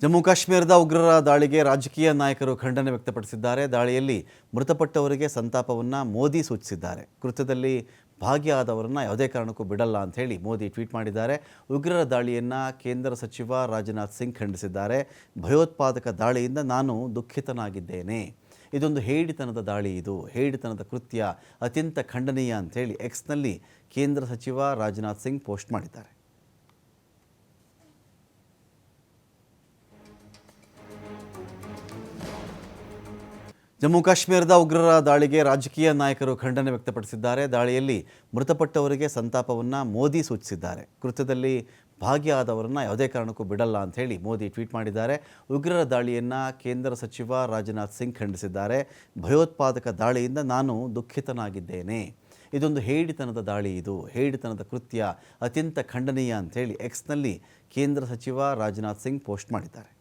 ಜಮ್ಮು ಕಾಶ್ಮೀರದ ಉಗ್ರರ ದಾಳಿಗೆ ರಾಜಕೀಯ ನಾಯಕರು ಖಂಡನೆ ವ್ಯಕ್ತಪಡಿಸಿದ್ದಾರೆ. ದಾಳಿಯಲ್ಲಿ ಮೃತಪಟ್ಟವರಿಗೆ ಸಂತಾಪವನ್ನು ಮೋದಿ ಸೂಚಿಸಿದ್ದಾರೆ. ಕೃತ್ಯದಲ್ಲಿ ಭಾಗಿಯಾದವರನ್ನು ಯಾವುದೇ ಕಾರಣಕ್ಕೂ ಬಿಡಲ್ಲ ಅಂತ ಹೇಳಿ ಮೋದಿ ಟ್ವೀಟ್ ಮಾಡಿದ್ದಾರೆ. ಉಗ್ರರ ದಾಳಿಯನ್ನು ಕೇಂದ್ರ ಸಚಿವ ರಾಜನಾಥ್ ಸಿಂಗ್ ಖಂಡಿಸಿದ್ದಾರೆ. ಭಯೋತ್ಪಾದಕ ದಾಳಿಯಿಂದ ನಾನು ದುಃಖಿತನಾಗಿದ್ದೇನೆ. ಇದೊಂದು ಹೇಡಿತನದ ದಾಳಿ, ಇದು ಹೇಡಿತನದ ಕೃತ್ಯ, ಅತ್ಯಂತ ಖಂಡನೀಯ ಅಂಥೇಳಿ ಎಕ್ಸ್ನಲ್ಲಿ ಕೇಂದ್ರ ಸಚಿವ ರಾಜನಾಥ್ ಸಿಂಗ್ ಪೋಸ್ಟ್ ಮಾಡಿದ್ದಾರೆ. ಜಮ್ಮು ಕಾಶ್ಮೀರದ ಉಗ್ರರ ದಾಳಿಗೆ ರಾಜಕೀಯ ನಾಯಕರು ಖಂಡನೆ ವ್ಯಕ್ತಪಡಿಸಿದ್ದಾರೆ. ದಾಳಿಯಲ್ಲಿ ಮೃತಪಟ್ಟವರಿಗೆ ಸಂತಾಪವನ್ನು ಮೋದಿ ಸೂಚಿಸಿದ್ದಾರೆ. ಕೃತ್ಯದಲ್ಲಿ ಭಾಗಿಯಾದವರನ್ನು ಯಾವುದೇ ಕಾರಣಕ್ಕೂ ಬಿಡಲ್ಲ ಅಂತ ಹೇಳಿ ಮೋದಿ ಟ್ವೀಟ್ ಮಾಡಿದ್ದಾರೆ. ಉಗ್ರರ ದಾಳಿಯನ್ನು ಕೇಂದ್ರ ಸಚಿವ ರಾಜನಾಥ್ ಸಿಂಗ್ ಖಂಡಿಸಿದ್ದಾರೆ. ಭಯೋತ್ಪಾದಕ ದಾಳಿಯಿಂದ ನಾನು ದುಃಖಿತನಾಗಿದ್ದೇನೆ. ಇದೊಂದು ಹೇಡಿತನದ ದಾಳಿ, ಇದು ಹೇಡಿತನದ ಕೃತ್ಯ, ಅತ್ಯಂತ ಖಂಡನೀಯ ಅಂಥೇಳಿ ಎಕ್ಸ್ನಲ್ಲಿ ಕೇಂದ್ರ ಸಚಿವ ರಾಜನಾಥ್ ಸಿಂಗ್ ಪೋಸ್ಟ್ ಮಾಡಿದ್ದಾರೆ.